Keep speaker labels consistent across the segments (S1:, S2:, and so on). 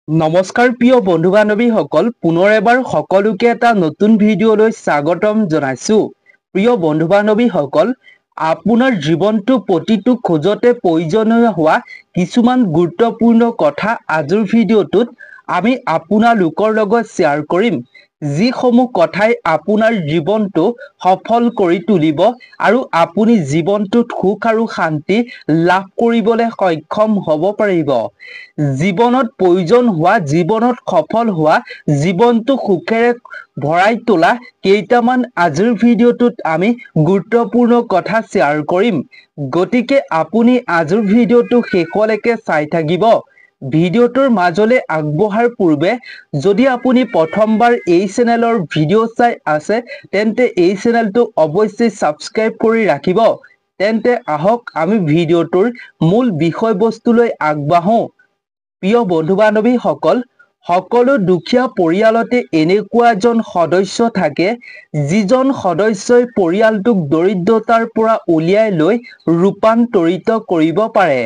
S1: নমস্কাৰ প্ৰিয় বন্ধু বান্ধৱীসকল, পুনৰ এবাৰ সকলোকে এটা নতুন ভিডিঅ'লৈ স্বাগতম জনাইছোঁ। প্ৰিয় বন্ধু বান্ধৱীসকল, আপোনাৰ জীৱনটো প্ৰতিটো খোজতে প্ৰয়োজনীয় হোৱা কিছুমান গুৰুত্বপূৰ্ণ কথা আজিৰ ভিডিঅ'টোত আমি আপোনালোকৰ লগত শ্বেয়াৰ কৰিম। যিসমূহ কথাই আপোনাৰ জীৱনটো সফল কৰি তুলিব আৰু আপুনি জীৱনটোত সুখ আৰু শান্তি লাভ কৰিবলৈ সক্ষম হ'ব পাৰিব। জীৱনত প্ৰয়োজন হোৱা, জীৱনত সফল হোৱা, জীৱনটো সুখেৰে ভৰাই তোলা কেইটামান আজিৰ ভিডিঅ'টোত আমি গুৰুত্বপূৰ্ণ কথা শ্বেয়াৰ কৰিম। গতিকে আপুনি আজিৰ ভিডিঅ'টো শেষলৈকে চাই থাকিব। ভিডিঅ'টোৰ মাজলৈ আগবঢ়াৰ পূৰ্বে যদি আপুনি প্ৰথমবাৰ এই চেনেলৰ ভিডিঅ' চাই আছে তেন্তে এই চেনেলটো অৱশ্যেই ছাবস্ক্ৰাইব কৰি ৰাখিব। তেন্তে আহক আমি ভিডিঅ'টোৰ মূল বিষয়বস্তুলৈ আগবাঢ়ো। প্ৰিয় বন্ধু বান্ধৱীসকল, সকলো দুখীয়া পৰিয়ালতে এনেকুৱা এজন সদস্য থাকে যিজন সদস্যই পৰিয়ালটোক দৰিদ্ৰতাৰ পৰা উলিয়াই লৈ ৰূপান্তৰিত কৰিব পাৰে।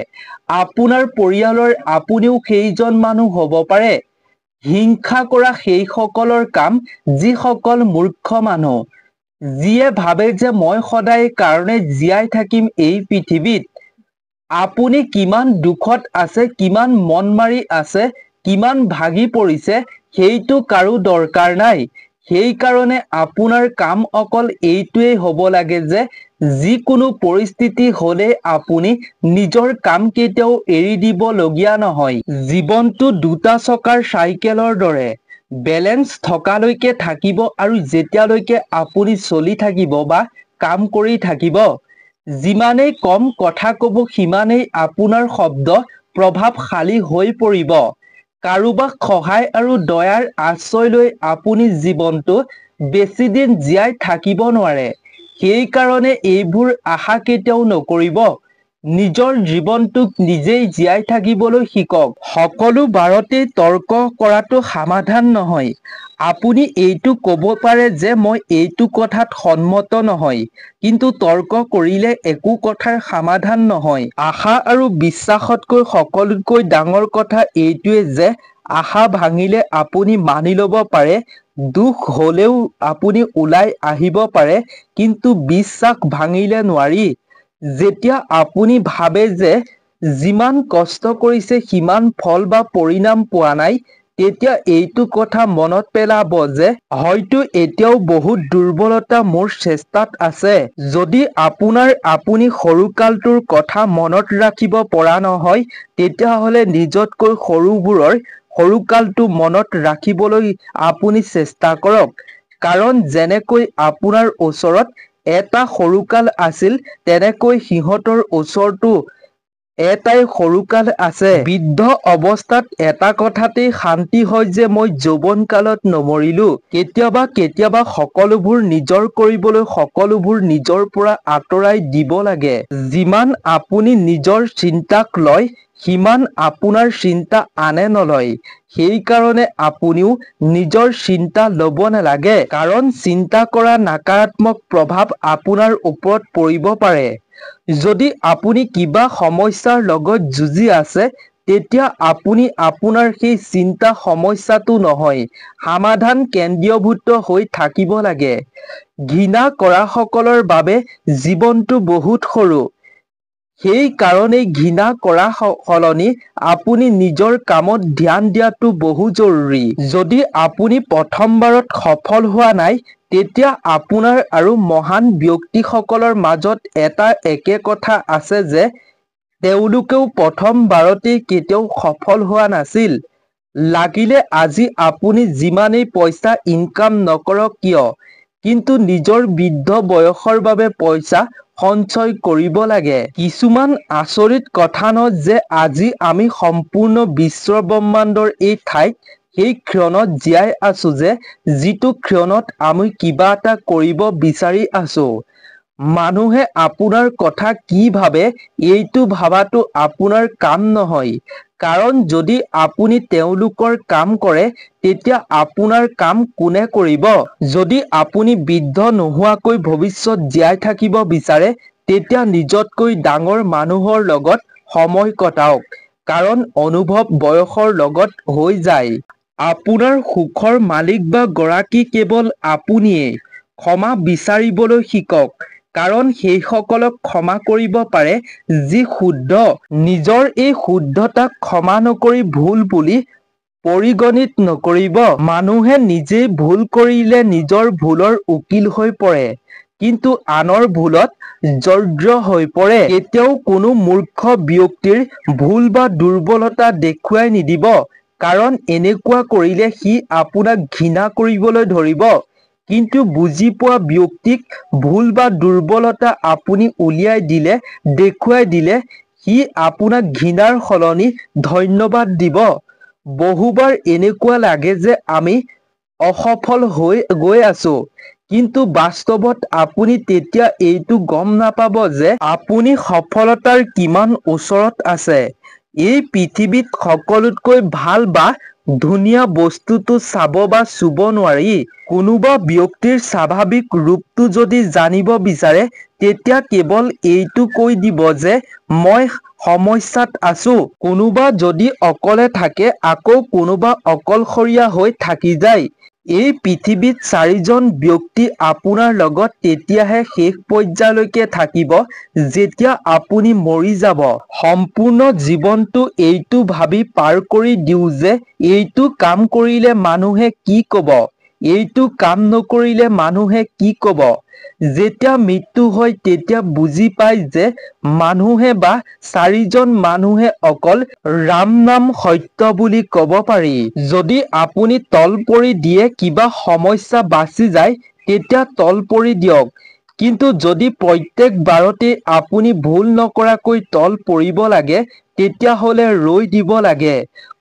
S1: আপোনাৰ পৰিয়ালৰ আপুনিও সেইজন মানুহ হ'ব পাৰে। হিংসা কৰা সেইসকলৰ কাম যিসকল মূৰ্খ মানুহ, যিয়ে ভাবে যে মই সদায় কাৰণে জীয়াই থাকিম এই পৃথিৱীত। আপুনি কিমান দুখত আছে, কিমান মন মাৰি আছে, কিমান ভাগি পৰিছে সেইটো কাৰো দৰকাৰ নাই। সেইকাৰণে আপোনাৰ কাম অকল এইটোৱেই হ'ব লাগে যে যিকোনো পৰিস্থিতি হ'লে আপুনি নিজৰ কাম কেতিয়াও এৰি দিবলগীয়া নহয়। জীৱনটো দুটা চকাৰ চাইকেলৰ দৰে। বেলেঞ্চ থকালৈকে থাকিব আৰু যেতিয়ালৈকে আপুনি চলি থাকিব বা কাম কৰি থাকিব। যিমানেই কম কথা ক'ব সিমানেই আপোনাৰ শব্দ প্ৰভাৱশালী হৈ পৰিব। কাৰোবাক সহায় আৰু দয়াৰ আশ্ৰয় লৈ আপুনি জীৱনটো বেছি দিন জীয়াই থাকিব নোৱাৰে। সেইকাৰণে এইবোৰ আশা কেতিয়াও নকৰিব। নিজৰ জীৱনটোক নিজেই জীয়াই থাকিবলৈ শিকক। সকলো বাৰতেই তৰ্ক কৰাটো সমাধান নহয়। আপুনি এইটো ক'ব পাৰে যে মই এইটো কথাত সন্মত নহয়, কিন্তু তৰ্ক কৰিলে একো কথাৰ সমাধান নহয়। আশা আৰু বিশ্বাসতকৈ সকলোতকৈ ডাঙৰ কথা এইটোৱে যে আশা ভাঙিলে আপুনি মানি ল'ব পাৰে, দুখ হ'লেও আপুনি ওলাই আহিব পাৰে, কিন্তু বিশ্বাস ভাঙিলে নোৱাৰি। যেতিয়া আপুনি ভাবে যে যিমান কষ্ট কৰিছে সিমান ফল বা পৰিণাম পোৱা নাই, তেতিয়া এইটো কথা মনত পেলাব যে হয়তো এতিয়াও বহুত দুৰ্বলতা মোৰ চেষ্টাত আছে। যদি আপুনি সৰুকালটোৰ কথা মনত ৰাখিব পৰা নহয়, তেতিয়াহ'লে নিজতকৈ সৰুবোৰৰ সৰুকালটো মনত ৰাখিবলৈ আপুনি চেষ্টা কৰক। কাৰণ যেনেকৈ আপোনাৰ ওচৰত এটা সৰুকাল আছিল, তেনেকৈ সিহঁতৰ ওচৰতো এটাই সৰুকাল আছে। বৃদ্ধ অৱস্থাত এটা কথাতেই শান্তি হয় যে মই যৌৱনকালত নমৰিলো। কেতিয়াবা সকলোবোৰ নিজৰ কৰিবলৈ সকলোবোৰ নিজৰ পৰা আঁতৰাই দিব লাগে। যিমান আপুনি নিজৰ চিন্তাক লয়, সিমান আপোনাৰ চিন্তা আনে নলয়। সেইকাৰণে আপুনিও নিজৰ চিন্তা ল'ব নালাগে। কাৰণ চিন্তা কৰা নকাৰাত্মক প্ৰভাৱ আপোনাৰ ওপৰত পৰিব পাৰে। যদি আপুনি কিবা সমস্যাৰ লগত যুঁজি আছে, তেতিয়া আপুনি আপোনাৰ সেই চিন্তা সমস্যাটো নহয়, সমাধান কেন্দ্ৰীভূত হৈ থাকিব লাগে। ঘৃণা কৰাসকলৰ বাবে জীৱনটো বহুত সৰু। সেই কাৰণেই ঘৃণা কৰাৰ সলনি আপুনি নিজৰ কামত ধ্যান দিয়াটো বহু জৰুৰী। যদি আপুনি প্ৰথমবাৰত সফল হোৱা নাই, তেতিয়া আপোনাৰ আৰু মহান ব্যক্তিসকলৰ মাজত এটা একে কথা আছে যে তেওঁলোকেও প্ৰথমবাৰতেই কেতিয়াও সফল হোৱা নাছিল। লাগিলে আজি আপুনি যিমানেই পইচা ইনকাম নকৰক কিয়, কিন্তু নিজৰ বৃদ্ধ বয়সৰ বাবে পইচা সঞ্চয় কৰিব লাগে। কিছুমান আচৰিত কথা ন যে আজি আমি সম্পূৰ্ণ বিশ্বব্ৰহ্মাণ্ডৰ এই ঠাইত সেই ক্ষণত জীয়াই আছো যে যিটো ক্ষণত আমি কিবা এটা কৰিব বিচাৰি আছো। মানুহে আপোনাৰ কথা কি ভাবে এইটো ভাবাটো আপোনাৰ কাম নহয়। কাৰণ যদি আপুনি তেওঁলোকৰ কাম কৰে, তেতিয়া আপোনাৰ কাম কোনে কৰিব? যদি আপুনি বৃদ্ধ নোহোৱাকৈ ভৱিষ্যত জীয়াই থাকিব বিচাৰে, তেতিয়া নিজতকৈ ডাঙৰ মানুহৰ লগত সময় কটাওক। কাৰণ অনুভৱ বয়সৰ লগত হৈ যায়। আপোনাৰ সুখৰ মালিক বা গৰাকী কেৱল আপুনিয়েই। ক্ষমা বিচাৰিবলৈ শিকক, কাৰণ সেইসকলক ক্ষমা কৰিব পাৰে যি শুদ্ধ। নিজৰ এই শুদ্ধতাক ক্ষমা নকৰি ভুল বুলি পৰিগণিত নকৰিব। মানুহে নিজেই ভুল কৰিলে নিজৰ ভুলৰ উকিল হৈ পৰে, কিন্তু আনৰ ভুলত জৰ্জৰ হৈ পৰে। কেতিয়াও কোনো মূৰ্খ ব্যক্তিৰ ভুল বা দুৰ্বলতা দেখুৱাই নিদিব, কাৰণ এনেকুৱা কৰিলে সি আপোনাক ঘৃণা কৰিবলৈ ধৰিব। কিন্তু বুজি পোৱা ব্যক্তিক ভুল বা দুৰ্বলতা আপুনি উলিয়াই দিলে, দেখুৱাই দিলে, সি আপোনাক ঘৃণাৰ সলনি ধন্যবাদ দিব। বহুবাৰ এনেকুৱা লাগে যে আমি অসফল হৈ গৈ আছো, কিন্তু বাস্তৱত আপুনি তেতিয়া এইটো গম নাপাব যে আপুনি সফলতাৰ কিমান ওচৰত আছে। এই পৃথিৱীত সকলোতকৈ ভাল বা ধুনীয়া বস্তুটো চাব বা চুব নোৱাৰি। কোনোবা ব্যক্তিৰ স্বাভাৱিক ৰূপটো যদি জানিব বিচাৰে, তেতিয়া কেৱল এইটো কৈ দিব যে মই সমস্যাত আছো। কোনোবা যদি অকলে থাকে, আকৌ কোনোবা অকলশৰীয়া হৈ থাকি যায়। এই পৃথিৱীত 4জন ব্যক্তি আপোনাৰ লগত তেতিয়াহে শেষ পৰ্যায়লৈকে থাকিব যেতিয়া আপুনি মৰি যাব। সম্পূৰ্ণ জীৱনটো এইটো ভাবি পাৰ কৰি দিওঁ যে এইটো কাম কৰিলে মানুহে কি ক'ব, এইটো কাম নকৰিলে মানুহে কি ক'ব। যেতিয়া মৃত্যু হয় তেতিয়া বুজি পায় যে মানুহে বা 4জন মানুহে অকল ৰাম নাম সত্য বুলি ক'ব পাৰি। যদি আপুনি তল পৰি দিয়ে কিবা সমস্যা বাচি যায়, তেতিয়া তল পৰি দিয়ক। কিন্তু যদি প্ৰত্যেক বাৰতে আপুনি ভুল নকৰাকৈ তল পৰিব লাগে, তেতিয়াহ'লে ৰৈ দিব লাগে।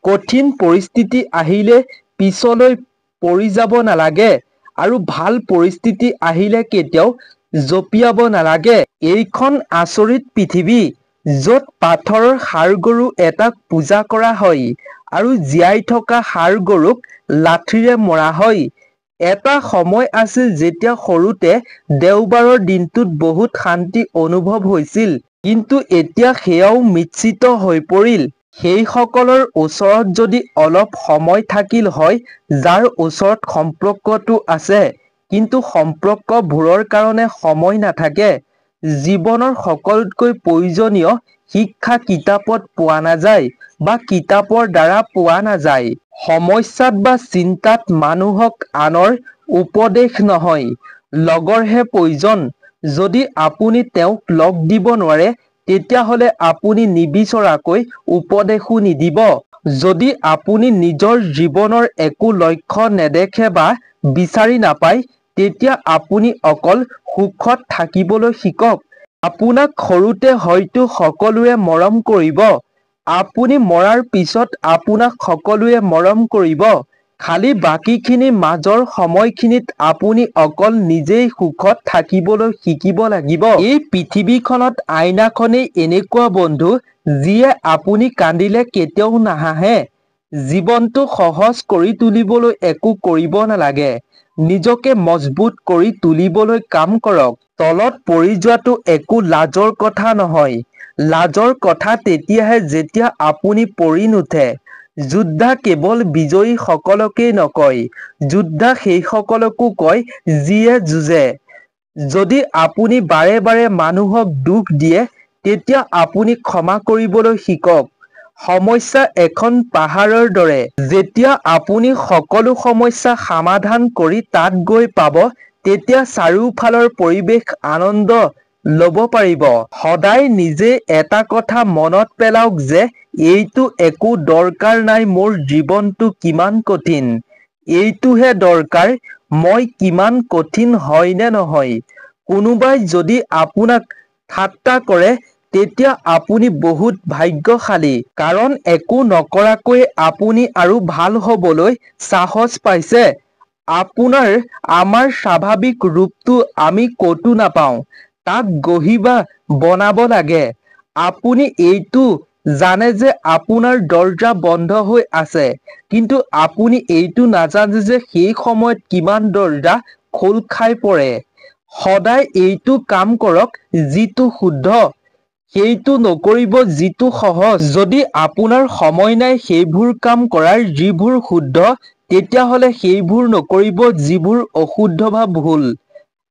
S1: কঠিন পৰিস্থিতি আহিলে পিছলৈ পৰি যাব নালাগে, আৰু ভাল পৰিস্থিতি আহিলে কেতিয়াও জঁপিয়াব নালাগে। এইখন আচৰিত পৃথিৱী, য'ত পাথৰৰ ষাঁড়গৰু এটাক পূজা কৰা হয় আৰু জীয়াই থকা ষাঁড়গৰুক লাঠিৰে মৰা হয়। এটা সময় আছিল যেতিয়া সৰুতে দেওবাৰৰ দিনটোত বহুত শান্তি অনুভৱ হৈছিল, কিন্তু এতিয়া সেয়াও মিশ্ৰিত হৈ পৰিল। সেইসকলৰ ওচৰত যদি অলপ সময় থাকিল হয়, যাৰ ওচৰত সম্পৰ্কটো আছে, কিন্তু সম্পৰ্কবোৰৰ কাৰণে সময় নাথাকে। জীৱনৰ সকলোতকৈ প্ৰয়োজনীয় শিক্ষা কিতাপত পোৱা নাযায় বা কিতাপৰ দ্বাৰা পোৱা নাযায়। সমস্যাত বা চিন্তাত মানুহক আনৰ উপদেশ নহয়, লগৰহে প্ৰয়োজন। যদি আপুনি তেওঁক লগ দিব নোৱাৰে, তেতিয়াহ'লে আপুনি নিবিচৰাকৈ উপদেশো নিদিব। যদি আপুনি নিজৰ জীৱনৰ একো লক্ষ্য নেদেখে বা বিচাৰি নাপায়, তেতিয়া আপুনি অকল সুখত থাকিবলৈ শিকক। আপোনাক সৰুতে হয়তো সকলোৱে মৰম কৰিব। আপুনি মৰাৰ পিছত আপোনাক সকলোৱে মৰম কৰিব। খালি বাকীখিনি মাজৰ সময়খিনিত আপুনি অকল নিজেই সুখত থাকিবলৈ শিকিব লাগিব। এই পৃথিৱীখনত আইনাখনেই এনেকুৱা বন্ধু, যিয়ে আপুনি কান্দিলে কেতিয়াও নাহাঁহে। জীৱনটো সহজ কৰি তুলিবলৈ একো কৰিব নালাগে, নিজকে মজবুত কৰি তুলিবলৈ কাম কৰক। তলত পৰি যোৱাটো একো লাজৰ কথা নহয়। লাজৰ কথা তেতিয়াহে যেতিয়া আপুনি পৰি নুঠে। যোদ্ধা কেৱল বিজয়ীসকলকেই নকয়, যোদ্ধা সেইসকলকো কয় যিয়ে যুঁজে। যদি আপুনি বাৰে বাৰে মানুহক দুখ দিয়ে, তেতিয়া আপুনি ক্ষমা কৰিবলৈ শিকক। সমস্যা এখন পাহাৰৰ দৰে। যেতিয়া আপুনি সকলো সমস্যা সমাধান কৰি তাত গৈ পাব, তেতিয়া চাৰিওফালৰ পৰিৱেশ আনন্দ ল'ব পাৰিব। সদায় নিজে এটা কথা মনত পেলাওক যে এইটো একো দৰকাৰ নাই মোৰ জীৱনটো কিমান কঠিন। এইটোহে দৰকাৰ মই কিমান কঠিন হয় নে নহয়। কোনোবাই যদি আপোনাক ঠাট্টা কৰে, তেতিয়া আপুনি বহুত ভাগ্যশালী, কাৰণ একো নকৰাকৈ আপুনি আৰু ভাল হ'বলৈ সাহস পাইছে। আমাৰ স্বাভাৱিক ৰূপটো আমি ক'তো নাপাওঁ, তাক গঢ়ি বা বনাব লাগে। আপুনি এইটো জানে যে আপোনাৰ দৰজা বন্ধ হৈ আছে, কিন্তু আপুনি এইটো নাজানে যে সেই সময়ত কিমান দৰজা খোল খাই পৰে। সদায় এইটো কাম কৰক যিটো শুদ্ধ, সেইটো নকৰিব যিটো সহজ। যদি আপোনাৰ সময় নাই সেইবোৰ কাম কৰাৰ যিবোৰ শুদ্ধ, তেতিয়াহ'লে সেইবোৰ নকৰিব যিবোৰ অশুদ্ধ বা ভুল।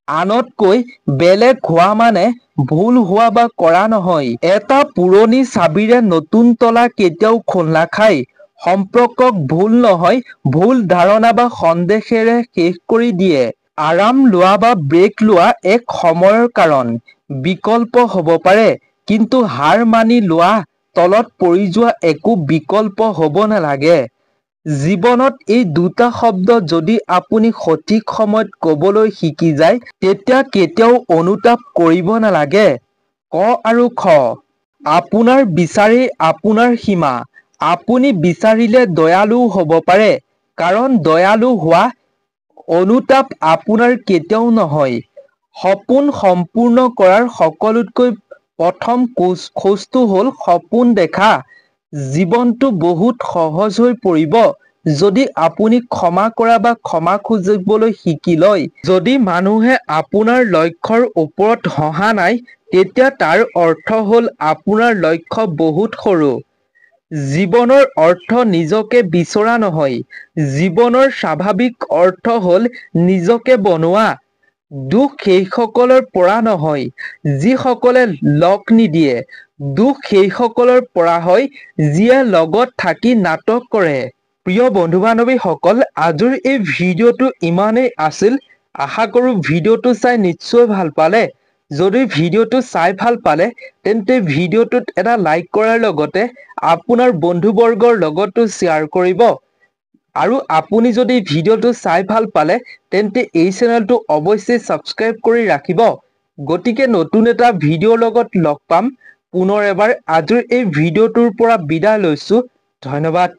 S1: আনতকৈ বেলেগ হোৱা মানে ভুল হোৱা বা কৰা নহয়। এটা পুৰণি চাবিৰে নতুন তলা কেতিয়াও খোল নাখায়। সম্পৰ্কক ভুল নহয়, ভুল ধাৰণা বা সন্দেহেৰে শেষ কৰি দিয়ে। আৰাম লোৱা বা ব্ৰেক লোৱা এক সময়ৰ কাৰণ, বিকল্প হ'ব পাৰে, কিন্তু হাৰ মানি লোৱা, তলত পৰি যোৱা একো বিকল্প হ'ব নালাগে। জীৱনত এই দুটা শব্দ যদি আপুনি সঠিক সময়ত ক'বলৈ শিকি যায়, তেতিয়া কেতিয়াও অনুতাপ কৰিব নালাগে। ক আৰু খ। আপোনাৰ বিচাৰেই আপোনাৰ সীমা। আপুনি বিচাৰিলে দয়ালু হ'ব পাৰে, কাৰণ দয়ালু হোৱা অনুতাপ আপোনাৰ কেতিয়াও নহয়। সপোন সম্পূৰ্ণ কৰাৰ সকলোতকৈ প্ৰথম খোজটো হ'ল সপোন দেখা। জীৱনটো বহুত সহজ হৈ পৰিব যদি আপুনি ক্ষমা কৰা বা ক্ষমা খুজিবলৈ শিকি লয়। যদি মানুহে আপোনাৰ লক্ষ্যৰ ওপৰত হঁহা নাই, তেতিয়া তাৰ অৰ্থ হ'ল আপোনাৰ লক্ষ্য বহুত সৰু। জীৱনৰ অৰ্থ নিজকে বিচৰা নহয়, জীৱনৰ স্বাভাৱিক অৰ্থ হ'ল নিজকে বনোৱা। দুখ সেইসকলৰ পৰা নহয়, যিসকলে লগ নিদিয়ে। দুখ সেইসকলৰ পৰা হয়, যিয়ে লগত থাকি নাটক কৰে। প্ৰিয় বন্ধু-বান্ধৱীসকল, আজিৰ এই ভিডিঅ'টো ইমানেই আছিল। আশা কৰোঁ ভিডিঅ'টো চাই নিশ্চয় ভাল পালে। যদি ভিডিঅ'টো চাই ভাল পালে, তেন্তে ভিডিঅ'টোত এটা লাইক কৰাৰ লগতে আপোনাৰ বন্ধুবৰ্গৰ লগতো শ্বেয়াৰ কৰিব। আৰু আপুনি যদি ভিডিঅ'টো চাই ভাল পালে, তেন্তে এই চেনেলটো অৱশ্যেই ছাবস্ক্ৰাইব কৰি ৰাখিব। গতিকে নতুন এটা ভিডিঅ'ৰ লগত লগ পাম পুনৰ এবাৰ। আজিৰ এই ভিডিঅ'টোৰ পৰা বিদায় লৈছোঁ। ধন্যবাদ।